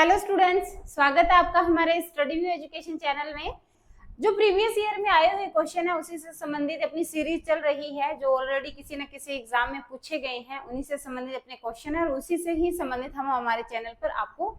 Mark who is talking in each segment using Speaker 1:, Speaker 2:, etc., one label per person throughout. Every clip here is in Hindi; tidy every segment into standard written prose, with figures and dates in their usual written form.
Speaker 1: हेलो स्टूडेंट्स, स्वागत है आपका हमारे स्टडी व्यू एजुकेशन चैनल में। जो प्रीवियस ईयर में आए हुए क्वेश्चन है उसी से संबंधित अपनी सीरीज चल रही है, जो ऑलरेडी किसी न किसी एग्जाम में पूछे गए हैं उन्हीं से संबंधित अपने क्वेश्चन है और उसी से ही संबंधित हम हमारे चैनल पर आपको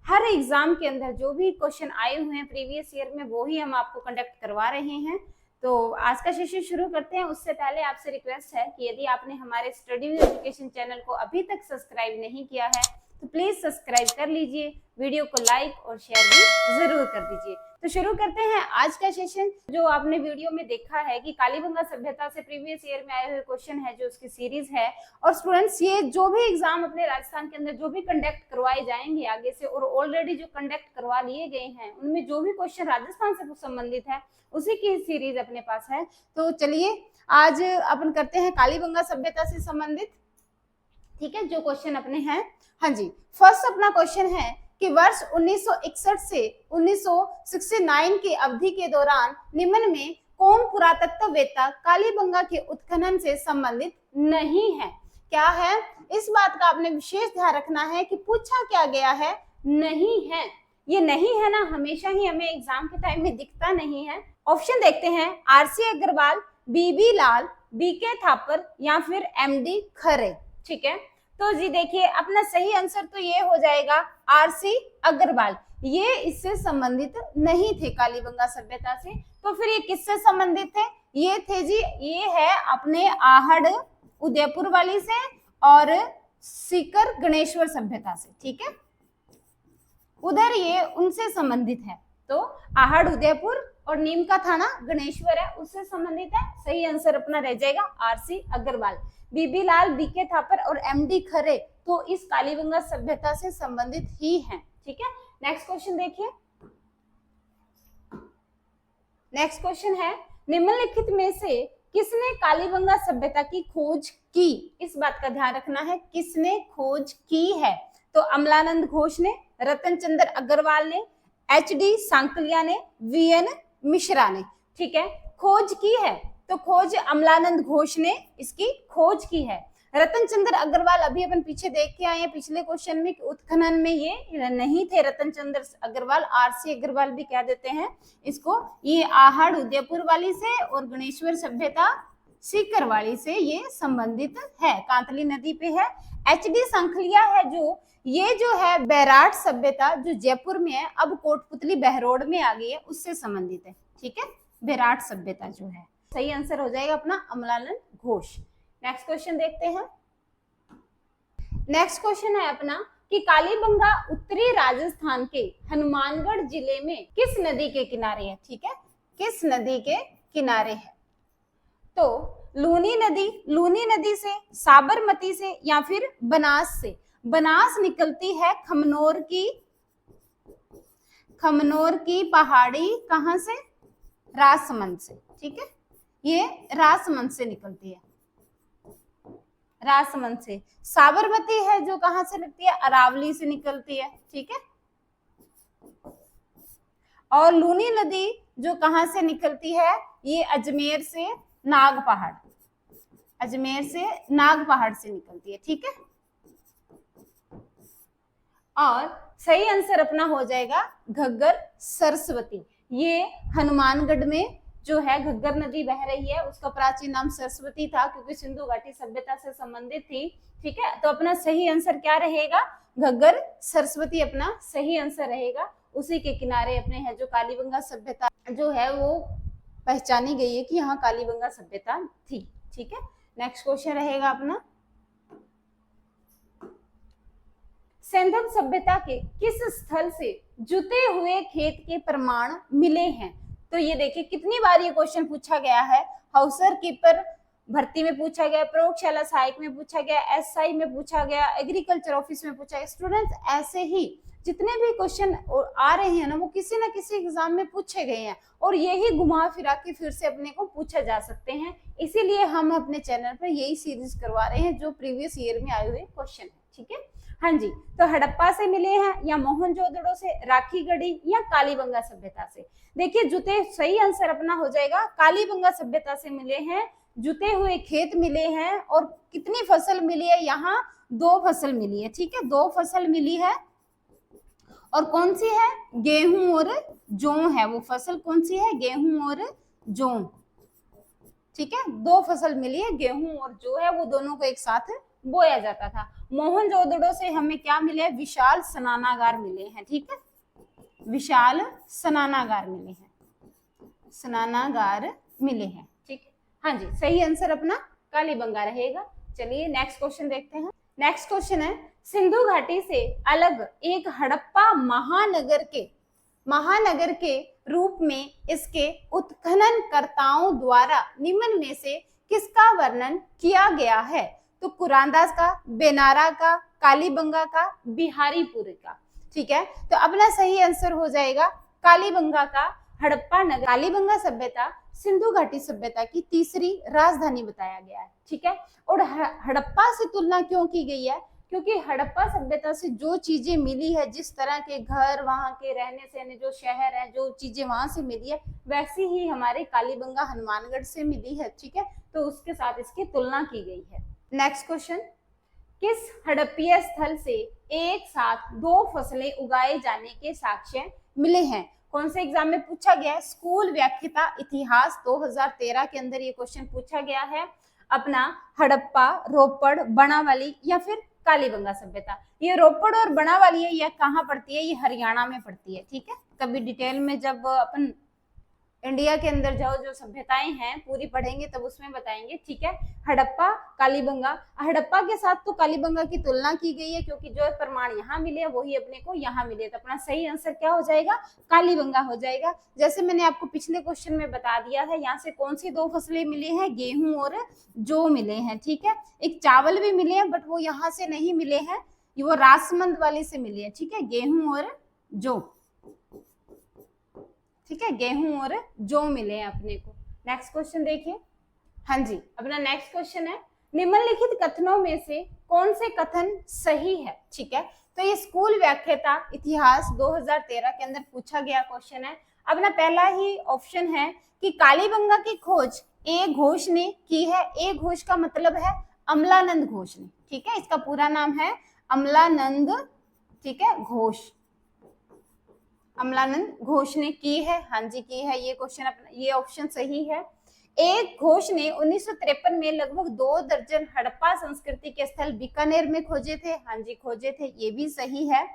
Speaker 1: हर एग्जाम के अंदर जो भी क्वेश्चन आए हुए हैं प्रीवियस ईयर में वो ही हम आपको कंडक्ट करवा रहे हैं। तो आज का सेशन शुरू करते हैं। उससे पहले आपसे रिक्वेस्ट है कि यदि आपने हमारे स्टडी व्यू एजुकेशन चैनल को अभी तक सब्सक्राइब नहीं किया है तो प्लीज सब्सक्राइब कर लीजिए, वीडियो को लाइक और शेयर भी जरूर कर दीजिए। तो शुरू करते हैं आज का सेशन। जो आपने वीडियो में देखा है कि कालीबंगा सभ्यता से प्रीवियस ईयर में आए हुए क्वेश्चन है, जो उसकी सीरीज है। और स्टूडेंट्स, ये जो भी एग्जाम अपने राजस्थान के अंदर जो भी कंडक्ट करवाए जाएंगे आगे से, और ऑलरेडी जो कंडक्ट करवा लिए गए हैं उनमें जो भी क्वेश्चन राजस्थान से संबंधित है उसी की सीरीज अपने पास है। तो चलिए आज अपन करते हैं कालीबंगा सभ्यता से संबंधित, ठीक है, जो क्वेश्चन अपने हैं। हाँ जी, फर्स्ट अपना क्वेश्चन है कि वर्ष 1961 से 1969 की अवधि के दौरान निम्न में कौन पुरातत्ववेत्ता कालीबंगा के उत्खनन से संबंधित नहीं है। क्या है, इस बात का आपने विशेष ध्यान रखना है कि पूछा क्या गया है, नहीं है। ये नहीं है ना, हमेशा ही हमें एग्जाम के टाइम में दिखता नहीं है। ऑप्शन देखते हैं, आरसी अग्रवाल, बीबी लाल, बीके थापर या फिर एमडी खरे। ठीक है, तो जी देखिए अपना सही आंसर तो ये हो जाएगा आरसी अग्रवाल। ये इससे संबंधित नहीं थे कालीबंगा सभ्यता से। तो फिर ये किससे संबंधित थे? ये थे जी, ये है अपने आहड़ उदयपुर वाली से और सीकर गणेश्वर सभ्यता से। ठीक है, उधर ये उनसे संबंधित है। तो आहड़ उदयपुर और नीम का थाना गणेश्वर है, उससे संबंधित है। सही आंसर अपना रह जाएगा आरसी अग्रवाल। बीबी लाल, बीके थापर और एमडी खरे तो इस कालीबंगा सभ्यता से संबंधित ही हैं। ठीक है, नेक्स्ट क्वेश्चन देखिए। नेक्स्ट क्वेश्चन है, निम्नलिखित में से किसने कालीबंगा सभ्यता की खोज की? इस बात का ध्यान रखना है, किसने खोज की है। तो अमलानंद घोष ने, रतन चंद्र अग्रवाल ने, एचडी सांकलिया ने, वीएन मिश्रा ने। ठीक है, खोज की है तो खोज अमलानंद घोष ने इसकी खोज की है। रतन चंद्र अग्रवाल अभी अपन पीछे देख के आए हैं पिछले क्वेश्चन में, उत्खनन में ये नहीं थे रतन चंद्र अग्रवाल। आरसी अग्रवाल भी कह देते हैं इसको। ये आहड़ उदयपुर वाली से और गणेश्वर सभ्यता सीकर वाली से ये संबंधित है, कांतली नदी पे है। एचडी सांखलिया है जो है बैराट सभ्यता जो जयपुर में है, अब कोटपुतली बहरोड में आ गई है, उससे संबंधित है। ठीक है, बैराट सभ्यता जो है। सही आंसर हो जाएगा अपना अमलानंद घोष। नेक्स्ट क्वेश्चन देखते हैं। नेक्स्ट क्वेश्चन है अपना कि कालीबंगा उत्तरी राजस्थान के हनुमानगढ़ जिले में किस नदी के किनारे है। ठीक है, किस नदी के किनारे है? तो लूनी नदी से, साबरमती से या फिर बनास से। बनास निकलती है खमनोर की पहाड़ी, कहां से? राजसमंद से। ठीक है, ये राजसमंद से निकलती है, राजसमंद से। साबरमती है जो कहां से लगती है? अरावली से निकलती है। ठीक है, और लूनी नदी जो कहां से निकलती है? ये अजमेर से नागपहाड़, अजमेर से नागपहाड़ से निकलती है। ठीक है, और सही आंसर अपना हो जाएगा घग्गर सरस्वती। ये हनुमानगढ़ में जो है घग्गर नदी बह रही है, उसका प्राचीन नाम सरस्वती था क्योंकि सिंधु घाटी सभ्यता से संबंधित थी। ठीक है, तो अपना सही आंसर क्या रहेगा? घग्गर सरस्वती अपना सही आंसर रहेगा। उसी के किनारे अपने है जो कालीबंगा सभ्यता जो है वो पहचानी गई है कि यहाँ कालीबंगा सभ्यता थी। ठीक है, नेक्स्ट क्वेश्चन रहेगा अपना, सिंधु सभ्यता के किस स्थल से जुते हुए खेत के प्रमाण मिले हैं? तो ये देखिए कितनी बार ये क्वेश्चन पूछा गया है। हाउसर कीपर भर्ती में पूछा गया, प्रयोगशाला सहायक में पूछा गया, एसआई में पूछा गया, एग्रीकल्चर ऑफिस में पूछा गया। स्टूडेंट्स, ऐसे ही जितने भी क्वेश्चन आ रहे हैं ना वो किसी ना किसी एग्जाम में पूछे गए हैं और यही घुमा फिरा के फिर से अपने को पूछा जा सकते हैं। इसीलिए हम अपने चैनल पर यही सीरीज करवा रहे हैं जो प्रीवियस ईयर में आए हुए क्वेश्चन है। ठीक है, हाँ जी, तो हड़प्पा से मिले हैं या मोहनजोदड़ो से, राखीगढ़ी या कालीबंगा सभ्यता से। देखिए जुते, सही आंसर अपना हो जाएगा कालीबंगा सभ्यता से मिले हैं। जुते हुए खेत मिले हैं और कितनी फसल मिली है? यहाँ 2 फसल मिली है। ठीक है, 2 फसल मिली है और कौन सी है, गेहूं और जौ है। वो फसल कौन सी है, गेहूं और जौ। ठीक है, दो फसल मिली है, गेहूं और जौ है, वो दोनों को एक साथ बोया जाता था। मोहनजोदड़ो से हमें क्या मिले, विशाल स्नानागार मिले हैं। ठीक है, विशाल स्नानागार मिले हैं, स्नानागार मिले हैं। ठीक है, हाँ जी, सही आंसर अपना कालीबंगा रहेगा। चलिए नेक्स्ट क्वेश्चन देखते हैं। नेक्स्ट क्वेश्चन है, सिंधु घाटी से अलग एक हड़प्पा महानगर के रूप में इसके उत्खननकर्ताओं द्वारा निम्न में से किसका वर्णन किया गया है? तो कुरानदास का, बेनारा का, कालीबंगा का, बिहारीपुर का। ठीक है, तो अपना सही आंसर हो जाएगा कालीबंगा का हड़प्पा नगर। कालीबंगा सभ्यता सिंधु घाटी सभ्यता की तीसरी राजधानी बताया गया है। ठीक है, और हड़प्पा से तुलना क्यों की गई है? क्योंकि हड़प्पा सभ्यता से जो चीजें मिली है, जिस तरह के घर, वहां के रहने सहने, जो शहर है, जो चीजें वहां से मिली है, वैसी ही हमारे कालीबंगा हनुमानगढ़ से मिली है। ठीक है, तो उसके साथ इसकी तुलना की गई है। नेक्स्ट क्वेश्चन, किस हड़प्पीय स्थल से एक साथ दो फसलें उगाए जाने के साक्ष्य मिले हैं? कौन से एग्जाम में पूछा गया है? स्कूल व्याख्याता इतिहास 2013 के अंदर ये क्वेश्चन पूछा गया है। अपना हड़प्पा, रोपड़, बनावाली या फिर कालीबंगा सभ्यता। ये रोपड़ और बनावाली है, यह कहाँ पड़ती है? ये हरियाणा में पड़ती है। ठीक है, कभी डिटेल में जब अपन इंडिया के अंदर जाओ, जो सभ्यताएं हैं पूरी पढ़ेंगे तब उसमें बताएंगे। ठीक है, हड़प्पा, कालीबंगा। हड़प्पा के साथ तो कालीबंगा की तुलना की गई है, क्योंकि जो प्रमाण यहाँ मिले वही अपने को यहाँ मिले, तो अपना सही आंसर क्या हो जाएगा? कालीबंगा हो जाएगा। जैसे मैंने आपको पिछले क्वेश्चन में बता दिया है, यहाँ से कौन सी दो फसलें मिली हैं? गेहूं और जौ मिले हैं। ठीक है, एक चावल भी मिले हैं, बट वो यहाँ से नहीं मिले हैं, वो राजसमंद वाले से मिले हैं। ठीक है, गेहूं और जौ। ठीक है, गेहूं और जौ मिले हैं अपने को। नेक्स्ट क्वेश्चन देखिए। हाँ जी, अपना नेक्स्ट क्वेश्चन है, निम्नलिखित कथनों में से कौन से कथन सही है? ठीक है, तो ये स्कूल व्याख्याता इतिहास 2013 के अंदर पूछा गया क्वेश्चन है। अपना पहला ही ऑप्शन है कि कालीबंगा की खोज ए घोष ने की है। ए घोष का मतलब है अमलानंद घोष ने। ठीक है, इसका पूरा नाम है अमलानंद, ठीक है, घोष। अमलानंद घोष ने की है। हाँ जी, की है। ये क्वेश्चन अपना, ये ऑप्शन सही है। एक घोष ने 1953 में लगभग 2 दर्जन हड़प्पा संस्कृति के स्थल बीकानेर में खोजे थे। हाँ जी, खोजे थे, ये भी सही है।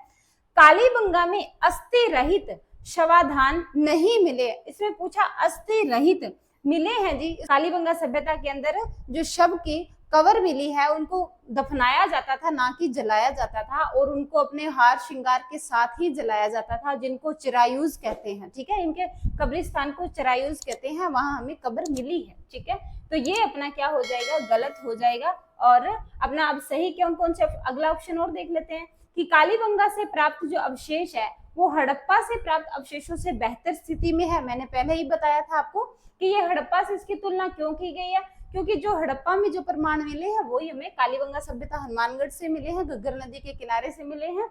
Speaker 1: कालीबंगा में अस्थि रहित शवाधान नहीं मिले। इसमें पूछा अस्थि रहित मिले हैं जी। कालीबंगा सभ्यता के अंदर जो शव की कवर मिली है, उनको दफनाया जाता था, ना कि जलाया जाता था, और उनको अपने हार श्रृंगार के साथ ही जलाया जाता था, जिनको चिरायूज कहते हैं। ठीक है, इनके कब्रिस्तान को चिरायूज कहते हैं, वहां हमें कब्र मिली है। ठीक है, तो ये अपना क्या हो जाएगा? गलत हो जाएगा। और अपना अब सही कौन कौन से, अगला ऑप्शन और देख लेते हैं कि कालीबंगा से प्राप्त जो अवशेष है वो हड़प्पा से प्राप्त अवशेषों से बेहतर स्थिति में है। मैंने पहले ही बताया था आपको कि ये हड़प्पा से इसकी तुलना क्यों की गई है, क्योंकि जो हड़प्पा में जो प्रमाण मिले हैं वही हमें कालीबंगा सभ्यता हनुमानगढ़ से मिले हैं, घग्गर नदी के किनारे से मिले हैं,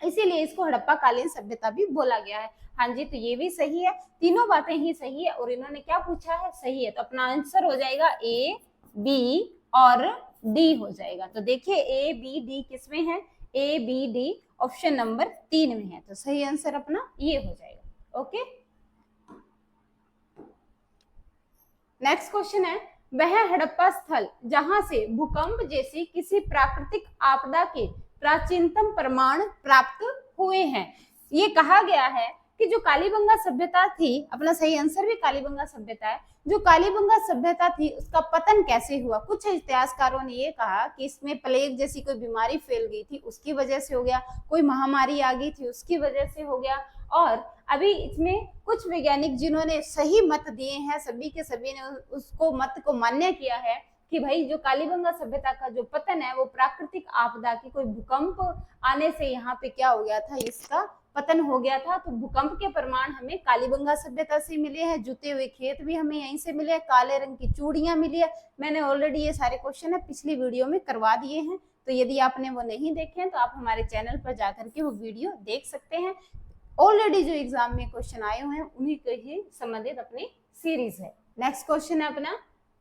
Speaker 1: इसीलिए इसको हड़प्पा कालीन सभ्यता भी बोला गया है। हाँ जी, तो ये भी सही है, तीनों बातें ही सही है। और इन्होंने क्या पूछा है? सही है, तो अपना आंसर हो जाएगा ए, बी और डी हो जाएगा। तो देखिए ए, बी, डी किसमें है? ए, बी, डी ऑप्शन नंबर 3 में है, तो सही आंसर अपना ये हो जाएगा। ओके, नेक्स्ट क्वेश्चन है, वह हड़प्पा स्थल जहां से भूकंप जैसी किसी प्राकृतिक आपदा के प्राचीनतम प्रमाण प्राप्त हुए हैं। ये कहा गया है कि जो कालीबंगा सभ्यता थी, अपना सही आंसर भी कालीबंगा सभ्यता है, जो कालीबंगा सभ्यता थी उसका पतन कैसे हुआ? कुछ इतिहासकारों ने ये कहा कि इसमें प्लेग जैसी कोई बीमारी फैल गई थी, उसकी वजह से हो गया, कोई महामारी आ गई थी उसकी वजह से हो गया, और अभी इसमें कुछ वैज्ञानिक जिन्होंने सही मत दिए हैं, सभी के सभी ने उसको मत को मान्य किया है कि भाई जो कालीबंगा सभ्यता का जो पतन है वो प्राकृतिक आपदा की, कोई भूकंप आने से यहाँ पे क्या हो गया था, इसका पतन हो गया था। तो भूकंप के प्रमाण हमें कालीबंगा सभ्यता से मिले हैं, जुते हुए खेत भी हमें यहीं से मिले, काले रंग की चूड़ियां मिली है। मैंने ऑलरेडी ये सारे क्वेश्चन है पिछली वीडियो में करवा दिए हैं, तो यदि आपने वो नहीं देखे हैं तो आप हमारे चैनल पर जाकर के वो वीडियो देख सकते हैं। ऑलरेडी जो एग्जाम में क्वेश्चन आए हुए हैं उन्हीं के ही संबंधित अपनी सीरीज है। नेक्स्ट क्वेश्चन है अपना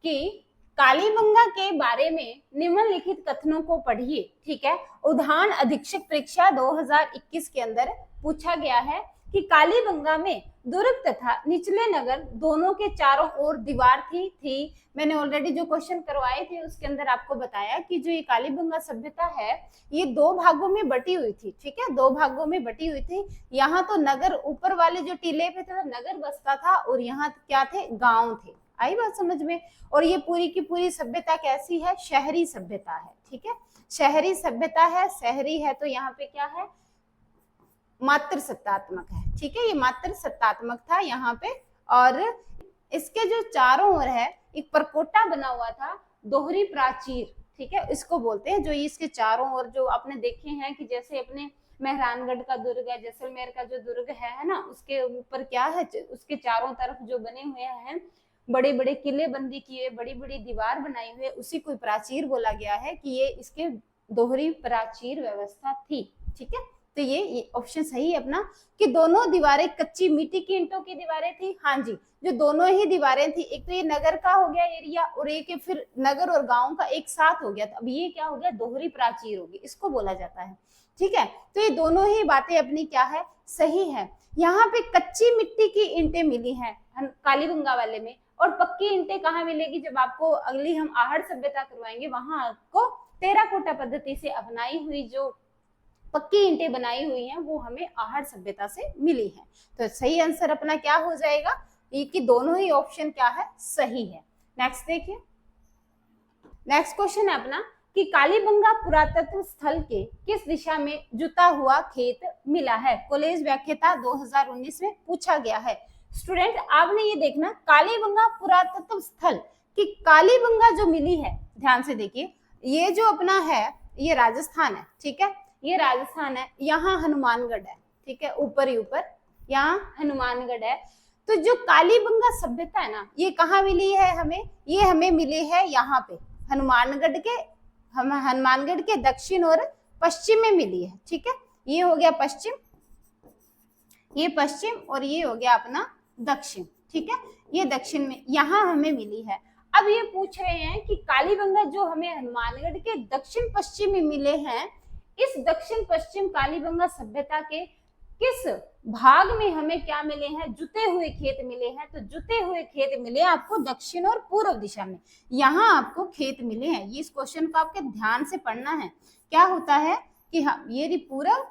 Speaker 1: कि कालीबंगा के बारे में निम्नलिखित कथनों को पढ़िए। ठीक है, उद्यान अधीक्षक परीक्षा 2021 के अंदर पूछा गया है कि कालीबंगा में दुर्ग तथा निचले नगर दोनों के चारों ओर दीवार थी। मैंने ऑलरेडी जो क्वेश्चन करवाए थे उसके अंदर आपको बताया कि जो ये कालीबंगा सभ्यता है ये दो भागों में बटी हुई थी। ठीक है, दो भागों में बटी हुई थी। यहाँ तो नगर ऊपर वाले जो टीले पे थे नगर बसता था और यहाँ क्या थे, गांव थे। आई बात समझ में। और ये पूरी की पूरी सभ्यता कैसी है, शहरी सभ्यता है। ठीक है, शहरी सभ्यता है, शहरी है तो यहाँ पे क्या है, मात्र सत्तात्मक है। ठीक है, ये मात्र सत्तात्मक था यहाँ पे। और इसके जो चारों ओर है एक परकोटा बना हुआ था, दोहरी प्राचीर। ठीक है, इसको बोलते हैं। जो इसके चारों ओर जो आपने देखे हैं कि जैसे अपने मेहरानगढ़ का दुर्ग है, जैसलमेर का जो दुर्ग है ना, उसके ऊपर क्या है, उसके चारों तरफ जो बने हुए हैं बड़े बड़े किले बंदी किए, बड़ी बड़ी दीवार बनाई हुई, उसी को प्राचीर बोला गया है कि ये इसके दोहरी प्राचीर व्यवस्था थी। ठीक है, तो ये ऑप्शन सही है अपना कि दोनों दीवारें कच्ची मिट्टी की ईंटों की दीवारें थी। हाँ जी, जो दोनों ही दीवारें थी, एक तो ये नगर का हो गया एरिया और एक फिर नगर और गांव का एक साथ हो गया। तो अब ये क्या हो गया, दोहरी प्राचीर होगी, इसको बोला जाता है। ठीक है, तो ये दोनों ही बातें अपनी क्या है, सही है। यहाँ पे कच्ची मिट्टी की ईंटें मिली हैं कालीबंगा वाले में, और पक्की ईंटें कहाँ मिलेगी, जब आपको अगली हम आहड़ सभ्यता करवाएंगे वहां आपको टेराकोटा पद्धति से अपनाई हुई जो पक्की ईंटें बनाई हुई हैं वो हमें आहड़ सभ्यता से मिली है। तो सही आंसर अपना क्या हो जाएगा, ये कि दोनों ही ऑप्शन क्या है, सही है। नेक्स्ट देखिए, नेक्स्ट क्वेश्चन है अपना कि कालीबंगा पुरातत्व स्थल के किस दिशा में जुता हुआ खेत मिला है। कॉलेज व्याख्याता 2019 में पूछा गया है। स्टूडेंट आपने ये देखना, कालीबंगा पुरातत्व स्थल कि कालीबंगा जो मिली है, ध्यान से देखिए, ये जो अपना है ये राजस्थान है। ठीक है, ये राजस्थान है, यहाँ हनुमानगढ़ है। ठीक है, ऊपर ही ऊपर यहाँ हनुमानगढ़ है। तो जो कालीबंगा सभ्यता है ना, ये कहाँ मिली है हमें, ये हमें मिली है यहाँ पे हनुमानगढ़ के दक्षिण और पश्चिम में मिली है। ठीक है, ये हो गया पश्चिम, ये पश्चिम और ये हो गया अपना दक्षिण। ठीक है, ये दक्षिण में यहाँ हमें मिली है। अब ये पूछ रहे हैं कि कालीबंगा जो हमें हनुमानगढ़ के दक्षिण पश्चिम में मिले हैं, इस दक्षिण पश्चिम कालीबंगा सभ्यता के किस भाग में हमें क्या मिले हैं, जुते हुए खेत मिले हैं। तो जुते हुए खेत मिले आपको दक्षिण और पूर्व दिशा में, यहाँ आपको खेत मिले हैं। ये इस क्वेश्चन को आपके ध्यान से पढ़ना है। क्या होता है कि हाँ, ये रही पूर्व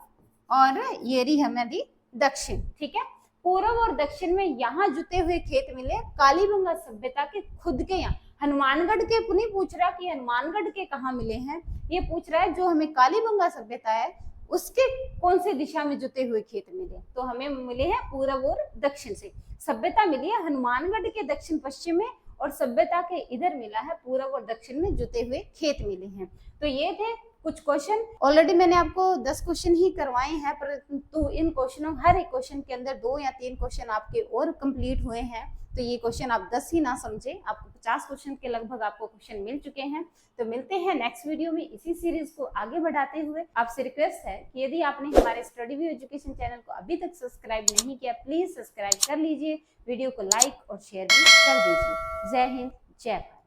Speaker 1: और ये रही हमारी दक्षिण। ठीक है, पूर्व और दक्षिण में यहाँ जुते हुए खेत मिले कालीबंगा सभ्यता के खुद के। यहाँ हनुमानगढ़ के नहीं पूछ रहा कि हनुमानगढ़ के कहाँ मिले हैं, ये पूछ रहा है जो हमें कालीबंगा सभ्यता है उसके कौन से दिशा में जुते हुए खेत मिले। तो हमें मिले हैं पूर्व और दक्षिण से। सभ्यता मिली है हनुमानगढ़ के दक्षिण पश्चिम में और सभ्यता के इधर मिला है पूर्व और दक्षिण में जुते हुए खेत मिले हैं। तो ये थे कुछ क्वेश्चन। ऑलरेडी मैंने आपको 10 क्वेश्चन ही करवाए हैं, परंतु इन क्वेश्चनों हर एक क्वेश्चन के अंदर 2 या 3 क्वेश्चन आपके और कंप्लीट हुए हैं। तो ये क्वेश्चन आप 10 ही ना समझे, आपको 50 क्वेश्चन के लगभग आपको क्वेश्चन मिल चुके हैं। तो मिलते हैं नेक्स्ट वीडियो में इसी सीरीज को आगे बढ़ाते हुए। आपसे रिक्वेस्ट है कि यदि आपने हमारे स्टडी व्यू एजुकेशन चैनल को अभी तक सब्सक्राइब नहीं किया, प्लीज सब्सक्राइब कर लीजिए, वीडियो को लाइक और शेयर भी कर दीजिए। जय हिंद, जय भारत।